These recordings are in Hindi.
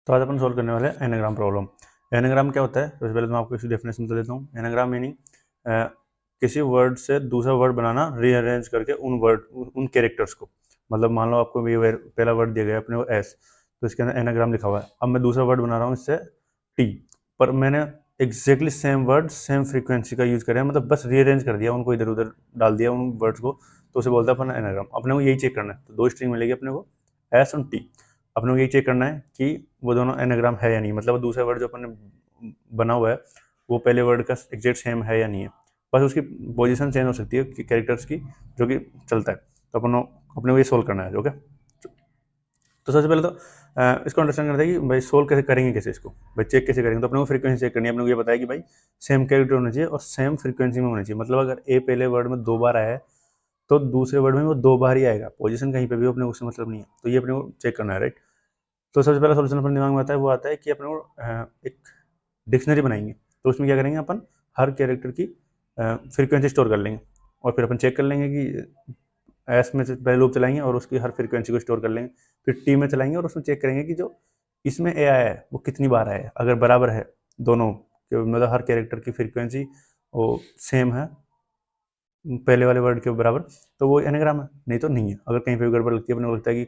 तो आज अपन सोल्व करने वाले हैं एनाग्राम प्रॉब्लम। एनाग्राम क्या होता है? सबसे पहले तो मैं आपको इसकी डेफिनेशन बता देता हूँ। एनाग्राम मीनिंग किसी वर्ड से दूसरा वर्ड बनाना, रीअरेंज करके उन कैरेक्टर्स को। मतलब मान लो आपको ये पहला वर्ड दिया गया है अपने को एस, तो इसके अंदर एनाग्राम लिखा हुआ है। अब मैं दूसरा वर्ड बना रहा हूँ इससे टी, पर मैंने exactly same word same frequency का यूज करा है, मतलब बस रीअरेंज कर दिया, उनको इधर उधर डाल दिया उन वर्ड्स को, तो उसे बोलता है अपन एनाग्राम। अपने को यही चेक करना है, तो दो स्ट्रिंग मिलेगी अपने को, एस और टी। अपने को यही चेक करना है कि वो दोनों एनाग्राम है या नहीं, मतलब दूसरा वर्ड जो अपन ने बना हुआ है वो पहले वर्ड का एग्जैक्ट सेम है या नहीं है। बस उसकी पोजीशन चेंज हो सकती है कि कैरेक्टर्स की, जो कि चलता है। तो अपने को ये सोल्व करना है। ओके, तो सबसे पहले तो इसको अंडरस्टैंड करते हैं कि भाई सोल्व कैसे करेंगे, कैसे इसको भाई चेक कैसे करेंगे। तो अपने को फ्रीक्वेंसी चेक करनी है। अपने को ये बताया कि भाई सेम कैरेक्टर होना चाहिए और सेम फ्रीक्वेंसी में होना चाहिए। मतलब अगर ए पहले वर्ड में 2 बार आया है तो दूसरे वर्ड में वो 2 बार ही आएगा। पोजीशन कहीं पे भी अपने को उससे मतलब नहीं है, तो ये अपने को चेक करना है, राइट। तो सबसे पहला सोल्यूशन अपने दिमाग में आता है, वो आता है कि अपने को एक डिक्शनरी बनाएंगे। तो उसमें क्या करेंगे, अपन हर कैरेक्टर की फ्रीक्वेंसी स्टोर कर लेंगे और फिर अपन चेक कर लेंगे कि एस में से पहले लूप चलाएंगे और उसकी हर फ्रीक्वेंसी को स्टोर कर लेंगे। फिर टी में चलाएंगे और उसमें चेक करेंगे कि जो इसमें ए आया है वो कितनी बार आया है। अगर बराबर है दोनों, मतलब हर कैरेक्टर की फ्रीक्वेंसी वो सेम है पहले वाले वर्ड के बराबर, तो वो एनाग्राम है, नहीं तो नहीं है। अगर कहीं पे भी गड़बड़ लगती है, अपने को लगता है कि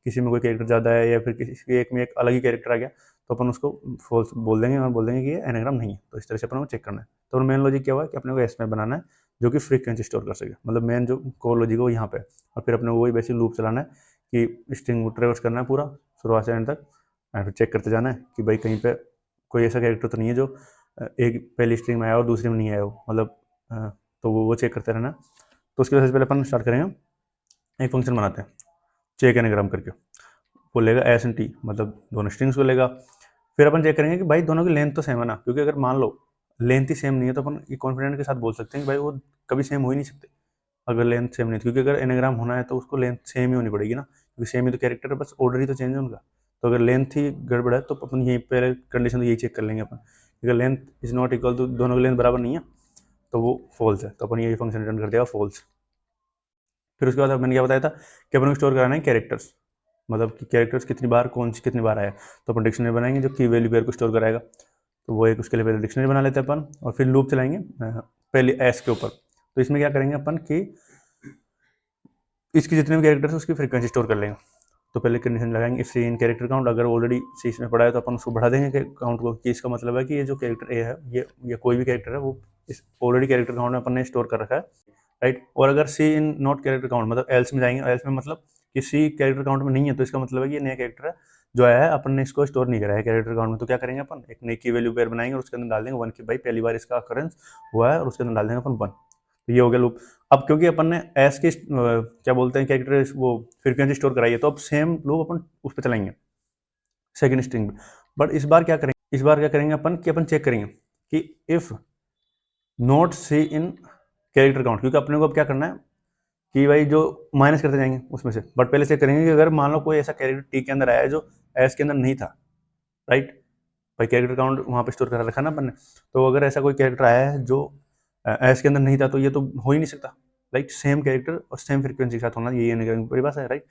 किसी में कोई कैरेक्टर ज़्यादा है या फिर किसी के एक में एक अलग ही कैरेक्टर आ गया, तो अपन उसको फॉल्स बोल देंगे और बोल देंगे कि ये एनाग्राम नहीं है। तो इस तरह से अपन को चेक करना है। तो मेन लॉजिक क्या हुआ कि अपने को एस में बनाना है जो कि फ्रीक्वेंसी स्टोर कर सके। मतलब मेन जो कोर लॉजिक है वो यहाँ पे है। और फिर अपने को वही बेसिक लूप चलाना है कि स्ट्रिंग को ट्रेवर्स करना है पूरा शुरुआत से एंड तक, और फिर चेक करते जाना है कि भाई कहीं पे कोई ऐसा कैरेक्टर तो नहीं है जो एक पहली स्ट्रिंग में आया और दूसरी में नहीं आया हो, मतलब तो वो चेक करते रहना। तो उसकी वजह से पहले अपन स्टार्ट करेंगे, एक फंक्शन बनाते हैं चेक एनाग्राम करके। वो लेगा एस एंड टी, मतलब दोनों स्ट्रिंग्स को लेगा। फिर अपन चेक करेंगे कि भाई दोनों की लेंथ तो सेम है ना, क्योंकि अगर मान लो लेंथ ही सेम नहीं है तो अपन कॉन्फिडेंट के साथ बोल सकते हैं कि भाई वो कभी सेम हो ही नहीं सकते अगर लेंथ सेम नहीं। क्योंकि अगर एनाग्राम होना है तो उसको लेंथ सेम ही होनी पड़ेगी ना, क्योंकि सेम ही तो कैरेक्टर है, बस ऑर्डर ही तो चेंज है उनका। तो अगर लेंथ ही गड़बड़ है तो अपन यही पहले कंडीशन तो यही चेक कर लेंगे अपन, अगर length is not equal to, दोनों की लेंथ बराबर नहीं है, तो वो फॉल्स है। तो अपन यही फंक्शन रिटर्न कर देगा फॉल्स। फिर उसके बाद मैंने क्या बताया था कि अपन को स्टोर कराना है कैरेक्टर्स, मतलब कि कैरेक्टर्स कितनी बार कौन सी कितनी बार आया। तो अपन डिक्शनरी बनाएंगे जो की वैल्यू पेयर को स्टोर कराएगा। तो वो एक उसके लिए पहले डिक्शनरी बना लेते हैं अपन, और फिर लूप चलाएंगे पहले एस के ऊपर। तो इसमें क्या करेंगे अपन कि इसकी जितने भी कैरेक्टर्स है उसकी फ्रीक्वेंसी स्टोर कर लेंगे। तो पहले कंडीशन लगाएंगे if C in character count, अगर ऑलरेडी सी इसमें पड़ा है तो अपन उसको बढ़ा देंगे काउंट को, कि इसका मतलब है कि ये जो कैरेक्टर ए है, ये कोई भी कैरेक्टर है वो इस ऑलरेडी कैरेक्टर काउंट में अपन ने स्टोर कर रखा है, राइट। और अगर सी इन नॉट कैरेक्टर काउंट, मतलब एल्स में जाएंगे, एल्स में मतलब कि सी कैरेक्टर काउंट में नहीं है, तो इसका मतलब है कि ये नया कैरेक्टर है जो आया है, अपन ने इसको स्टोर नहीं करा है कैरेक्टर काउंट में। तो क्या करेंगे अपन एक नई की वैल्यू पेयर बनाएंगे और उसके अंदर डाल देंगे 1 की भाई पहली बार इसका अकरेंस हुआ है, और उसके अंदर डाल देंगे अपन 1। तो ये हो गया लूप। अब क्योंकि अपन ने एस की क्या बोलते हैं कैरेक्टर वो फ्रीक्वेंसी स्टोर कराई है, तो अब सेम लूप अपन उस पर चलाएंगे सेकंड स्ट्रिंग में। बट इस बार क्या करेंगे अपन कि अपन चेक करेंगे कि if not C in character count, क्योंकि अपने को अब क्या करना है कि भाई जो माइनस करते जाएंगे उसमें से। बट पहले चेक करेंगे कि अगर मान लो कोई ऐसा कैरेक्टर टी के अंदर आया है जो एस के अंदर नहीं था, राइट। भाई कैरेक्टर काउंट वहाँ पे स्टोर कर रखा ना अपन ने, तो अगर ऐसा कोई कैरेक्टर आया है जो एस के अंदर नहीं था, तो ये तो हो ही नहीं सकता, राइट। सेम कैरेक्टर और सेम फ्रीक्वेंसी के साथ होना, यही एनाग्राम की परिभाषा है, राइट।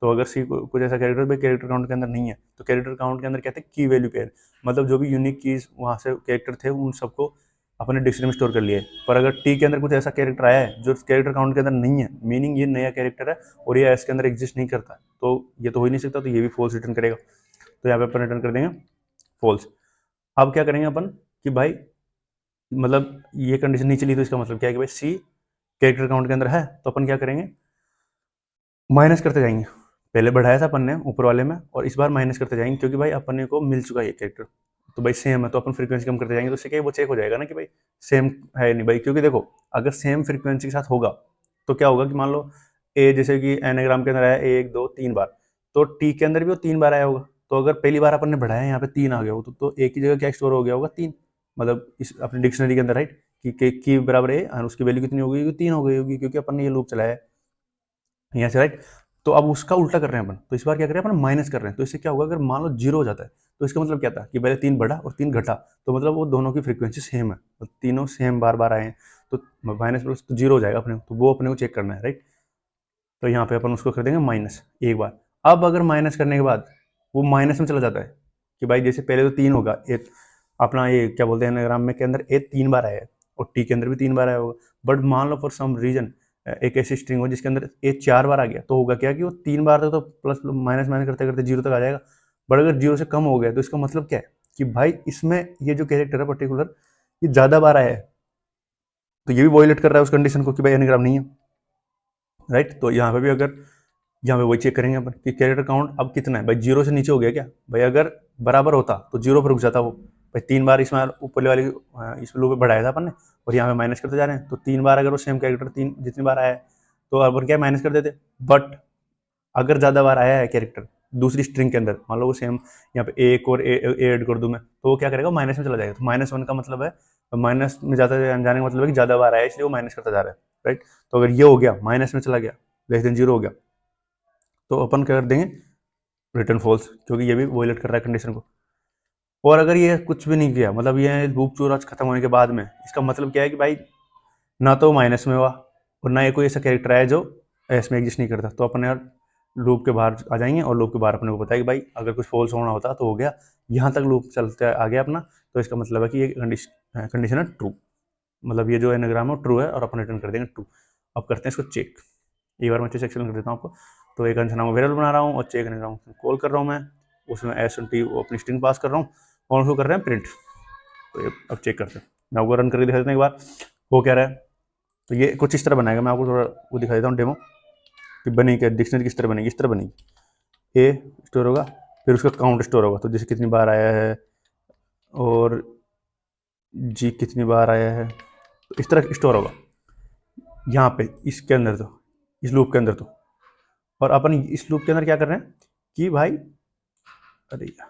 तो अगर सी कुछ ऐसा कैरेक्टर भाई कैरेक्टर काउंट के अंदर नहीं है, तो कैरेक्टर काउंट के अंदर कहते हैं की वैल्यू पेयर, मतलब जो भी यूनिक कीज वहाँ से कैरेक्टर थे उन सबको अपने डिक्शनरी में स्टोर कर लिए। पर अगर टी के अंदर कुछ ऐसा कैरेक्टर आया है जो कैरेक्टर काउंट के अंदर नहीं है, मीनिंग ये नया कैरेक्टर है और ये एस के अंदर एग्जिस्ट नहीं करता, तो ये तो हो ही नहीं सकता, तो ये भी फॉल्स रिटर्न करेगा। तो यहाँ पे अपन रिटर्न कर देंगे फॉल्स। अब क्या करेंगे अपन कि भाई मतलब ये कंडीशन नहीं चली, तो इसका मतलब क्या है कि भाई सी कैरेक्टर काउंट के अंदर है, तो अपन क्या करेंगे माइनस करते जाएंगे। पहले बढ़ाया था अपन ने ऊपर वाले में, और इस बार माइनस करते जाएंगे, क्योंकि भाई अपन को मिल चुका है ये कैरेक्टर, तो भाई सेम है, तो अपन फ्रीक्वेंसी कम करते जाएंगे, तो उससे क्या वो चेक हो जाएगा ना कि भाई सेम है नहीं भाई। क्योंकि देखो अगर सेम फ्रीक्वेंसी के साथ होगा तो क्या होगा कि मान लो ए जैसे कि एनाग्राम के अंदर आया 1 2 3 बार, तो टी के अंदर भी वो 3 बार आया होगा। तो अगर पहली बार अपन ने बढ़ाया यहाँ पे 3 आ गया हो, तो एक की जगह क्या स्टोर हो गया होगा 3, मतलब इस अपनी डिक्शनरी के अंदर, राइट। कि की बराबर ए और उसकी वैल्यू कितनी हो गई होगी, 3 हो गई होगी, क्योंकि अपन ने ये लूप चलाया है यहाँ से, राइट। तो अब उसका उल्टा कर रहे हैं अपन, तो इस बार क्या कर रहे हैं अपन माइनस कर रहे हैं। तो इससे क्या होगा अगर मान लो 0 हो जाता है, तो इसका मतलब क्या था कि पहले 3 बढ़ा और 3 घटा, तो मतलब वो दोनों की फ्रीक्वेंसी सेम है, तो तीनों सेम बार बार आए हैं, तो माइनस प्लस तो 0 हो जाएगा अपने, तो वो अपने को चेक करना है, राइट। तो यहाँ पे अपन उसको कर देंगे माइनस एक बार। अब अगर माइनस करने के बाद वो माइनस में चला जाता है कि भाई जैसे पहले तो 3 होगा, ए अपना ये क्या बोलते हैं एनाग्राम में के अंदर ए 3 बार आया है और टी के अंदर भी 3 बार आया होगा। बट मान लो फॉर सम रीजन एक ऐसी स्ट्रिंग हो जिसके अंदर ए 4 बार आ गया, तो होगा क्या कि वो 3 बार तक तो प्लस माइनस माइनस करते करते 0 तक आ जाएगा। बट अगर 0 से कम हो गया तो इसका मतलब क्या है कि भाई इसमें ये जो कैरेक्टर है पर्टिकुलर ये ज़्यादा बार आया है, तो ये भी वॉयलेट कर रहा है उस कंडीशन को कि भाई एनाग्राम नहीं है, राइट। तो यहाँ पे भी अगर यहाँ पे वही चेक करेंगे अपन कि कैरेक्टर काउंट अब कितना है, भाई 0 से नीचे हो गया क्या, भाई अगर बराबर होता तो 0 पर रुक जाता वो, भाई 3 बार इसमें ऊपर वाली इस लूप पे बढ़ाया था अपन ने और यहाँ पे माइनस करते जा रहे हैं, तो 3 बार अगर वो सेम कैरेक्टर 3 जितनी बार आया है तो अपन क्या माइनस कर देते। बट अगर ज़्यादा बार आया है कैरेक्टर दूसरी स्ट्रिंग के अंदर, मान लो वो सेम यहाँ पे एक और ए ऐड कर दूँ मैं, तो वो क्या करेगा माइनस में चला जाएगा। तो -1 का मतलब है माइनस में ज़्यादा जाने का मतलब है कि ज़्यादा बार आया है इसलिए वो माइनस करता जा रहा है, राइट। तो अगर ये हो गया माइनस में चला गया लेस देन 0 हो गया तो अपन क्या कर देंगे रिटर्न फॉल्स, क्योंकि ये भी वॉयलेट कर रहा है कंडीशन को। और अगर ये कुछ भी नहीं किया, मतलब ये लूप चूरा खत्म होने के बाद में, इसका मतलब क्या है कि भाई ना तो माइनस में हुआ और ना ये कोई ऐसा कैरेक्टर है जो एस में एग्जिस्ट नहीं करता, तो अपन यार लूप के बाहर आ जाएंगे और लूप के बाहर अपने को पता है कि भाई अगर कुछ फॉल्स होना होता तो हो गया, यहाँ तक लूप चलते आ गया अपना, तो इसका मतलब है कि ये कंडीशन है ट्रू, मतलब ये जो एनाग्राम है ट्रू है और अपन रिटर्न कर देंगे ट्रू। अब करते हैं इसको चेक, एक बार मैं चेक एक्सप्लेन कर देता हूँ आपको। तो एक नाम वेरिएबल बना रहा हूँ और चेक एनाग्राम कॉल कर रहा हूँ मैं, उसमें एस एंड टी अपनी स्ट्रिंग पास कर रहा हूँ और उसको कर रहे हैं प्रिंट। तो ये अब चेक करते हैं, मैं आपको रन करके दिखा देता हूँ एक बार वो क्या रहा है। तो ये कुछ इस तरह बनाएगा, मैं आपको थोड़ा वो दिखा देता हूँ डेमो कि बनी क्या डिक्शनरी किस तरह बनेगी। इस तरह बनेगी, ए स्टोर होगा फिर उसका काउंट स्टोर होगा, तो जैसे कितनी बार आया है और जी कितनी बार आया है, तो इस तरह स्टोर होगा यहाँ पे इसके अंदर, तो इस लूप के अंदर। तो और अपन इस लूप के अंदर क्या कर रहे हैं कि भाई अरे यार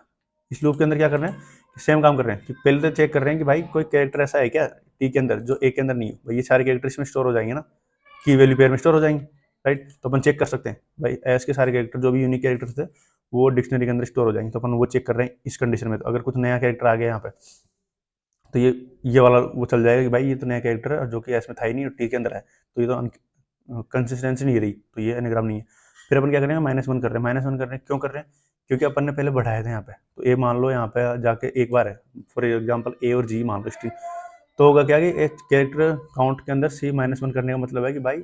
इस लूप के अंदर क्या कर रहे हैं सेम काम कर रहे हैं कि पहले तो चेक कर रहे हैं कि भाई कोई कैरेक्टर ऐसा है क्या टी के अंदर जो ए के अंदर नहीं हो, भाई ये सारे कैरेक्टर इसमें स्टोर हो जाएंगे ना, की वैल्यू पेयर में स्टोर हो जाएंगे, राइट। तो अपन चेक कर सकते हैं भाई एस के सारे कैरेक्टर जो भी यूनिक कैरेक्टर थे वो डिक्शनरी के अंदर स्टोर हो जाएंगे, तो अपन वो चेक कर रहे हैं इस कंडीशन में। तो अगर कुछ नया कैरेक्टर आ गया यहाँ पे तो ये वाला वो चल जाएगा कि भाई ये तो नया कैरेक्टर है जो कि एस में था ही नहीं और टी के अंदर है, तो ये तो कंसिस्टेंसी नहीं रही, तो ये एनाग्राम नहीं है। फिर अपन क्या करेंगे -1 कर रहे हैं, -1 कर रहे हैं, क्यों कर रहे हैं क्योंकि अपन ने पहले बढ़ाए थे यहाँ पे, तो ए मान लो यहाँ पे जाके एक बार है, फॉर एग्जाम्पल ए और जी मान लो स्ट्रिंग, तो होगा क्या कि कैरेक्टर काउंट के अंदर सी -1 करने का मतलब है कि भाई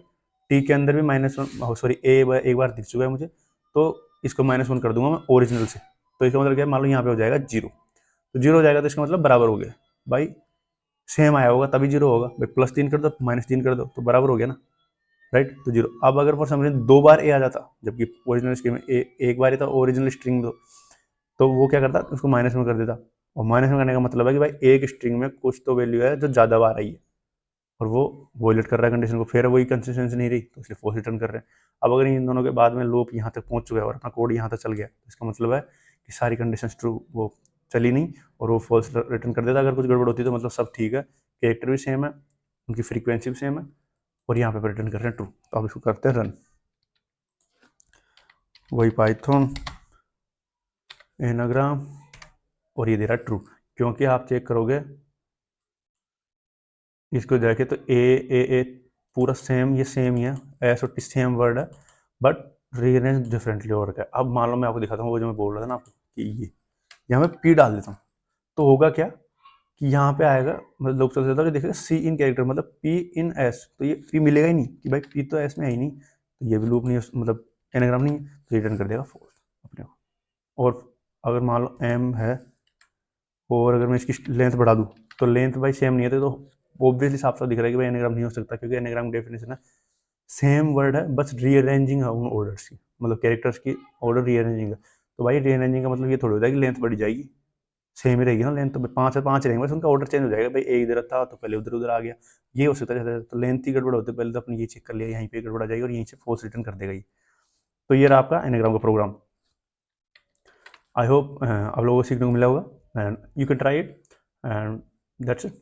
टी के अंदर भी -1 सॉरी ए एक बार दिख चुका है मुझे, तो इसको -1 कर दूंगा मैं ओरिजिनल से, तो इसका मतलब क्या है मान लो यहाँ पे हो जाएगा 0, तो 0 हो जाएगा तो इसका मतलब बराबर हो गया, भाई सेम आया होगा तभी 0 होगा, भाई +3 कर दो -3 कर दो तो बराबर हो गया ना, राइट। तो 0। अब अगर फॉर सम रीजन 2 बार ए आ जाता जबकि ओरिजिनल स्ट्रिंग में ए एक बार ही था ओरिजिनल स्ट्रिंग तो वो क्या करता उसको -1 कर देता, और -1 करने का मतलब है कि भाई एक स्ट्रिंग में कुछ तो वैल्यू है जो ज़्यादा बार आई है और वो वॉयलेट कर रहा है कंडीशन को, फिर वही कंसिस्टेंसी नहीं रही तो इसलिए फॉल्स रिटर्न कर रहे हैं। अब अगर इन दोनों के बाद में लूप यहाँ तक पहुँच चुका है और अपना कोड यहाँ तक चल गया तो इसका मतलब है कि सारी कंडीशन ट्रू वो चली नहीं और वो फॉल्स रिटर्न कर देता। अगर कुछ गड़बड़ होती तो मतलब सब ठीक है, कैरेक्टर भी सेम है, उनकी फ्रीक्वेंसी भी सेम है और यहाँ पे रिटर्न कर रहे हैं ट्रू। तो अब इसको करते हैं रन, वही पाइथन एनाग्राम और ये दे रहा है ट्रू, क्योंकि आप चेक करोगे इसको जाके तो ए पूरा सेम ये सेम ही है, एस और टी सेम वर्ड है बट रीअरेंज डिफरेंटली हो रखा है। अब मान लो मैं आपको दिखाता हूँ वो जो मैं बोल रहा था ना आपको कि ये यहाँ मैं पी डाल देता हूँ तो होगा क्या कि यहाँ पे आएगा मतलब लोग चल जाता है देखेगा सी इन कैरेक्टर मतलब पी इन एस, तो ये पी मिलेगा ही नहीं कि भाई पी तो एस में है ही नहीं, तो ये भी लूप नहीं है मतलब एनाग्राम नहीं है, तो रिटर्न कर देगा फॉल्स अपने को। और अगर मान लो एम है और अगर मैं इसकी लेंथ बढ़ा दूँ तो लेंथ भाई सेम नहीं है, तो ऑब्वियसली साफ साफ दिख रहा है कि भाई एनाग्राम नहीं हो सकता, क्योंकि एनाग्राम डेफिनेशन है सेम वर्ड है बस रीअरेंजिंग है उन ऑर्डर्स की, मतलब कैरेक्टर्स की ऑर्डर रीअरेंजिंग है। तो भाई रीअरेंजिंग का मतलब ये थोड़ी होता है कि लेंथ बढ़ जाएगी, सेम ही रहेगी ना लेंथ, तो 5 है 5 रहेंगे बस उनका ऑर्डर चेंज हो जाएगा, भाई ए इधर था तो पहले उधर उधर आ गया, ये हो सकता है। तो लेंथ ही गड़बड़ होती है, पहले तो अपने ये चेक कर लिया यहीं पे गड़बड़ आ जाएगी और यहीं से फॉल्स रिटर्न कर देगा ये। तो ये रहा आपका एनाग्राम का प्रोग्राम। आई होप आप लोगों को सीखने को मिला होगा and you can try it and that's it.